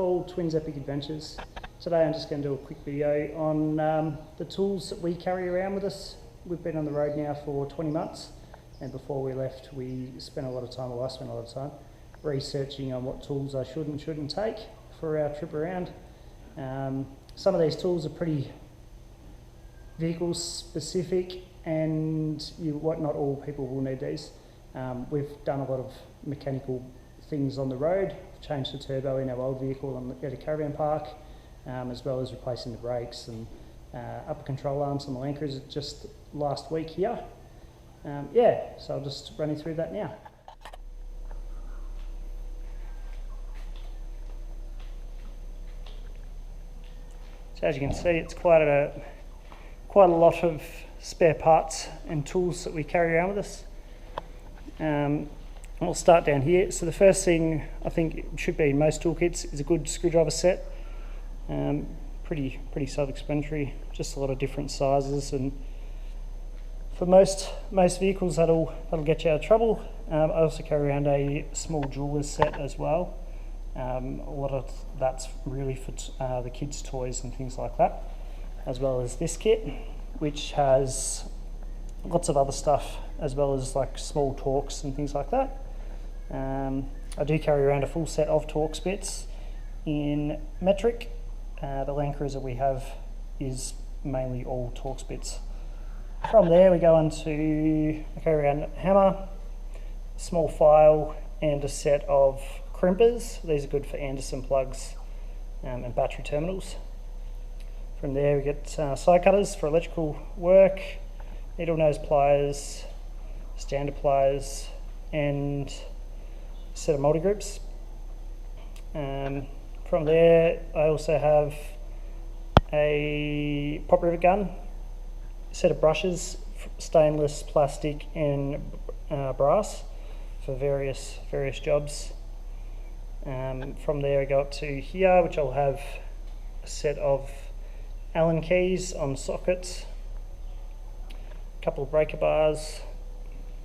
called Twins Epic Adventures. Today I'm just going to do a quick video on the tools that we carry around with us. We've been on the road now for 20 months, and before we left we spent a lot of time, well I spent a lot of time, researching on what tools I should and shouldn't take for our trip around. Some of these tools are pretty vehicle specific, and not all people will need these. We've done a lot of mechanical things on the road. We've changed the turbo in our old vehicle at a caravan park, as well as replacing the brakes and upper control arms on the Land Cruiser just last week here. So I'll just run you through that now. So as you can see, it's quite a lot of spare parts and tools that we carry around with us. We'll start down here. So the first thing I think it should be in most toolkits is a good screwdriver set. Pretty self-explanatory, just a lot of different sizes, and for most vehicles that'll get you out of trouble. I also carry around a small jeweler's set as well. A lot of that's really for the kids' toys and things like that, as well as this kit, which has lots of other stuff, as well as like small Torx and things like that. I do carry around a full set of Torx bits in metric. The Land Cruiser we have is mainly all Torx bits. From there we go on to, I carry around a hammer, small file, and a set of crimpers. These are good for Anderson plugs and battery terminals. From there we get side cutters for electrical work, needle nose pliers, standard pliers, and a set of multi-grips. From there I also have a pop rivet gun, a set of brushes, stainless, plastic and brass for various jobs. From there I go up to here, which I'll have a set of Allen keys on sockets, a couple of breaker bars,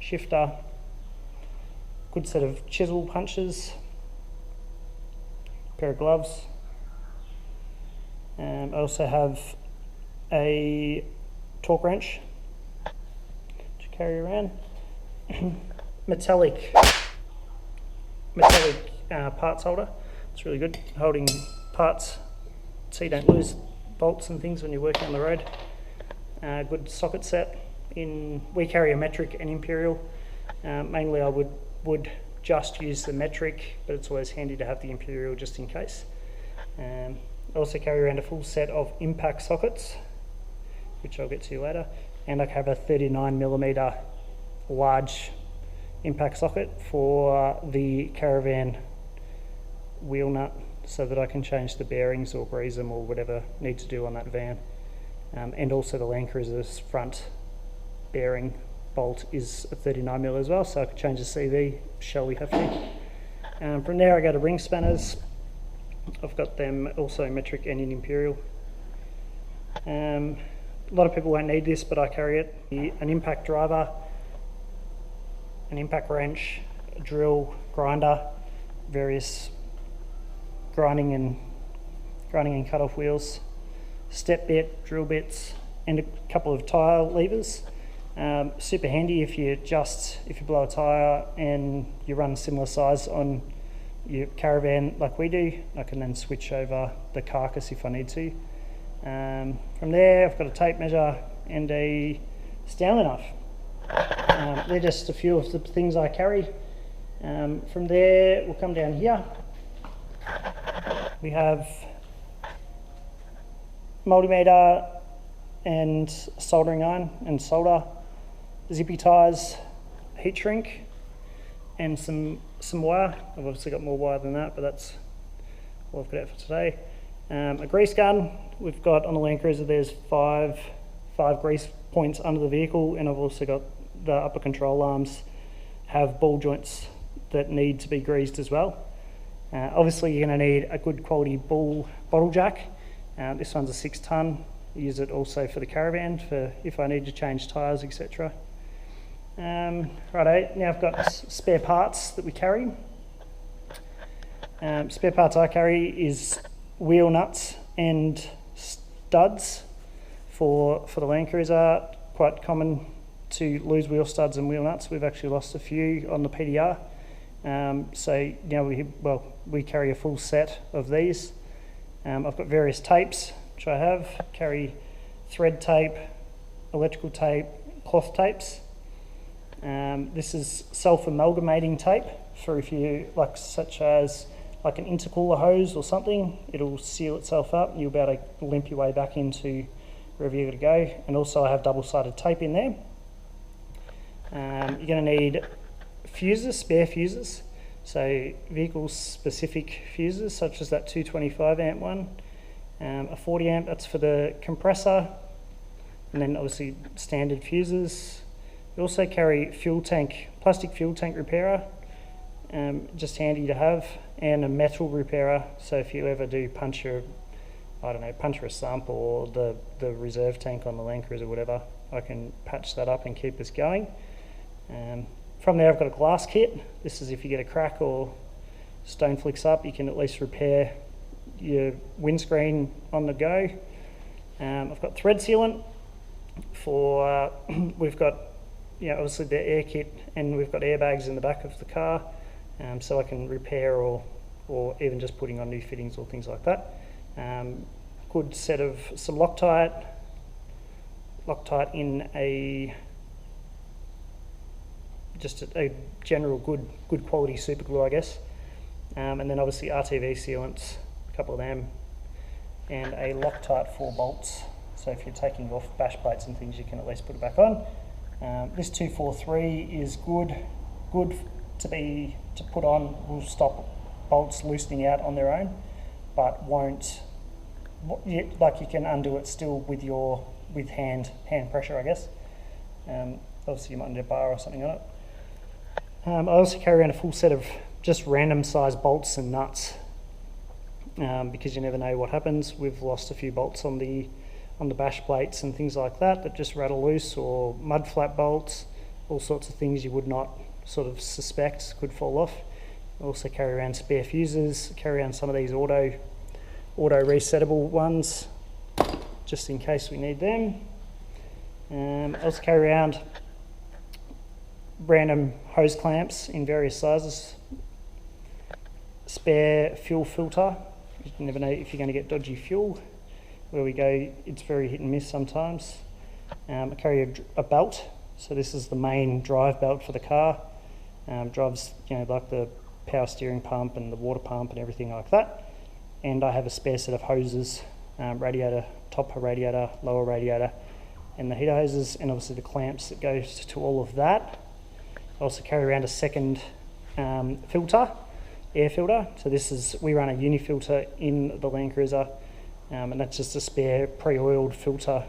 shifter, good set of chisel punches, pair of gloves. I also have a torque wrench to carry around, metallic parts holder. It's really good, holding parts so you don't lose bolts and things when you're working on the road. Good socket set. We carry a metric and imperial. Mainly I would just use the metric, but it's always handy to have the imperial just in case. I also carry around a full set of impact sockets, which I'll get to later, and I have a 39mm large impact socket for the caravan wheel nut, so that I can change the bearings or grease them or whatever I need to do on that van. And also the Land Cruiser's front bearing bolt is a 39mm as well, so I could change the CV shall we have to. From there I go to ring spanners. I've got them also metric and in imperial. A lot of people won't need this, but I carry it. An impact driver, an impact wrench, a drill, grinder, various grinding and cut off wheels, step bit, drill bits, and a couple of tyre levers. Super handy if you blow a tyre and you run similar size on your caravan like we do. I can then switch over the carcass if I need to. From there I've got a tape measure and a Stanley knife. They're just a few of the things I carry. From there we'll come down here. We have multimeter and soldering iron and solder, zippy ties, heat shrink, and some wire. I've obviously got more wire than that, but that's all I've got out for today. A grease gun. We've got on the Land Cruiser, there's five grease points under the vehicle, and I've also got the upper control arms have ball joints that need to be greased as well. Obviously you're going to need a good quality bottle jack. This one's a 6 tonne. I use it also for the caravan for if I need to change tyres, etc. Righto, now I've got spare parts that we carry. Spare parts I carry is wheel nuts and studs for the Land Cruiser. Quite common to lose wheel studs and wheel nuts. We've actually lost a few on the PDR. We carry a full set of these. I've got various tapes, which I have. Carry thread tape, electrical tape, cloth tapes. This is self-amalgamating tape for if you, such as like an intercooler hose or something, it'll seal itself up and you'll be able to limp your way back into wherever you're going to go. And also I have double-sided tape in there. You're going to need fuses, spare fuses, so vehicle-specific fuses such as that 225 amp one, a 40 amp, that's for the compressor, and then obviously standard fuses. We also carry plastic fuel tank repairer, just handy to have, and a metal repairer, so if you ever do puncture a sump or the reserve tank on the Land Cruiser or whatever, I can patch that up and keep us going. From there I've got a glass kit. This is if you get a crack or stone flicks up, you can at least repair your windscreen on the go. I've got thread sealant for, we've got obviously the air kit, and we've got airbags in the back of the car, so I can repair or even just putting on new fittings or things like that. Good set of some Loctite in a general good quality super glue, I guess, and then obviously RTV sealants, a couple of them, and a Loctite 4 bolts, so if you're taking off bash plates and things you can at least put it back on. This 243 is good to put on, will stop bolts loosening out on their own, but won't, you can undo it still with hand pressure, I guess. Obviously you might need a bar or something on it. I also carry around a full set of just random size bolts and nuts, because you never know what happens. We've lost a few bolts on the bash plates and things like that just rattle loose, or mud flap bolts, all sorts of things you would not sort of suspect could fall off. I also carry around spare fuses, carry around some of these auto resettable ones just in case we need them. I also carry around random hose clamps in various sizes, spare fuel filter, you never know if you're going to get dodgy fuel. Where we go, it's very hit and miss sometimes. I carry a belt, so this is the main drive belt for the car. Drives like the power steering pump and the water pump and everything like that. And I have a spare set of hoses, radiator, top radiator, lower radiator, and the heater hoses, and obviously the clamps that goes to all of that. I also carry around a second filter, air filter. So we run a unifilter in the Land Cruiser, and that's just a spare pre-oiled filter.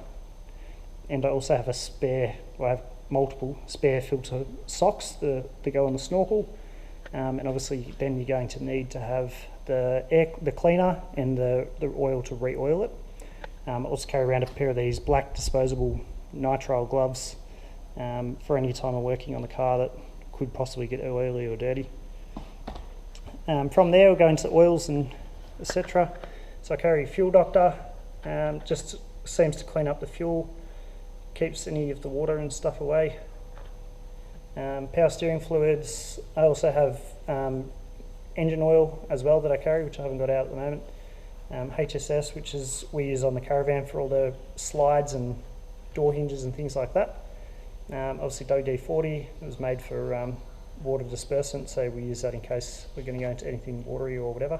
And I also have I have multiple spare filter socks that go on the snorkel. And obviously then you're going to need to have the cleaner and the oil to re-oil it. I also carry around a pair of these black disposable nitrile gloves for any time I'm working on the car that could possibly get oily or dirty. From there we'll go into oils and etc. So I carry a fuel doctor, just seems to clean up the fuel, keeps any of the water and stuff away. Power steering fluids, I also have engine oil as well that I carry, which I haven't got out at the moment. HSS, which we use on the caravan for all the slides and door hinges and things like that. Obviously WD-40, it was made for water dispersant, so we use that in case we're going to go into anything watery or whatever.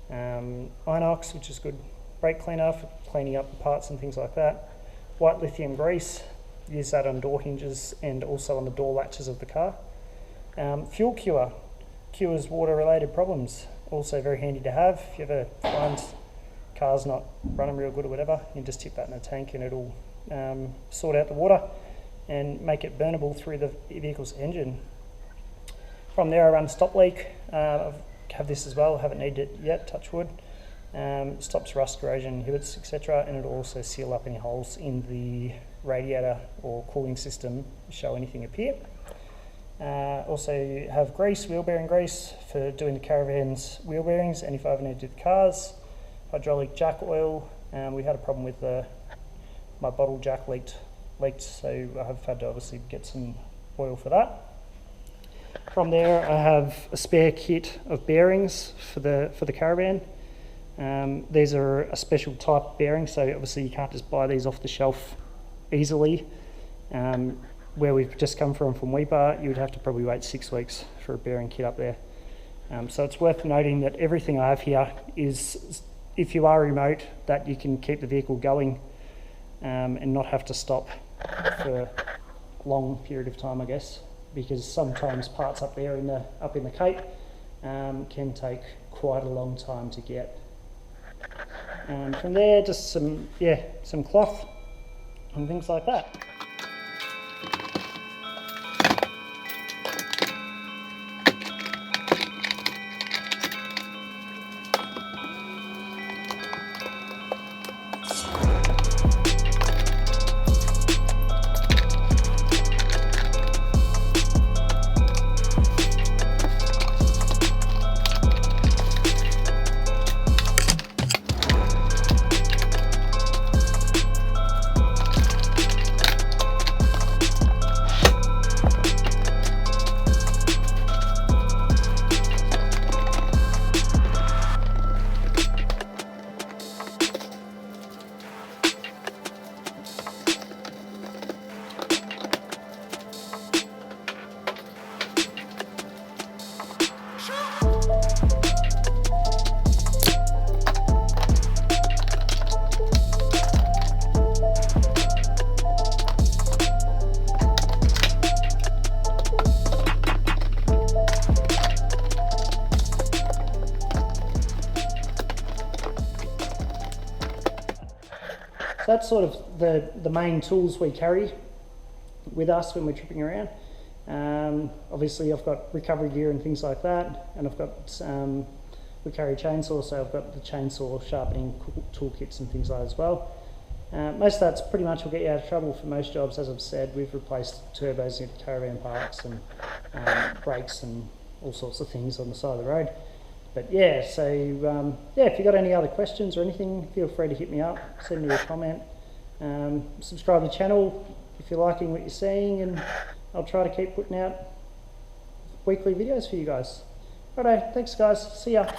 Inox, which is good brake cleaner for cleaning up the parts and things like that. White lithium grease, use that on door hinges and also on the door latches of the car. Fuel cure, cures water related problems, also very handy to have. If you ever find car's not running real good or whatever, you can just tip that in a tank and it'll sort out the water and make it burnable through the vehicle's engine. From there I run stop leak. I have this as well, haven't needed it yet, touch wood. Stops rust, corrosion, inhibits, etc. And it'll also seal up any holes in the radiator or cooling system, show anything appear. Also have grease, wheel bearing grease for doing the caravan's wheel bearings, and if I ever need to do the cars. Hydraulic jack oil. We had a problem with my bottle jack leaked, so I have had to obviously get some oil for that. From there, I have a spare kit of bearings for the caravan. These are a special type of bearing, so obviously you can't just buy these off the shelf easily. Where we've just come from Weepa, you would have to probably wait 6 weeks for a bearing kit up there. So it's worth noting that everything I have here is, if you are remote, that you can keep the vehicle going and not have to stop for a long period of time, I guess, because sometimes parts up there up in the Cape can take quite a long time to get. From there, just some cloth and things like that. So that's sort of the main tools we carry with us when we're tripping around. Obviously I've got recovery gear and things like that, and I've got, we carry a chainsaw, so I've got the chainsaw sharpening toolkits and things like that as well. Most of that's pretty much will get you out of trouble for most jobs. As I've said, we've replaced turbos in caravan parks and brakes and all sorts of things on the side of the road. But yeah, so if you've got any other questions or anything, feel free to hit me up, send me a comment. Subscribe to the channel if you're liking what you're seeing, and I'll try to keep putting out weekly videos for you guys. Righto, thanks guys, see ya.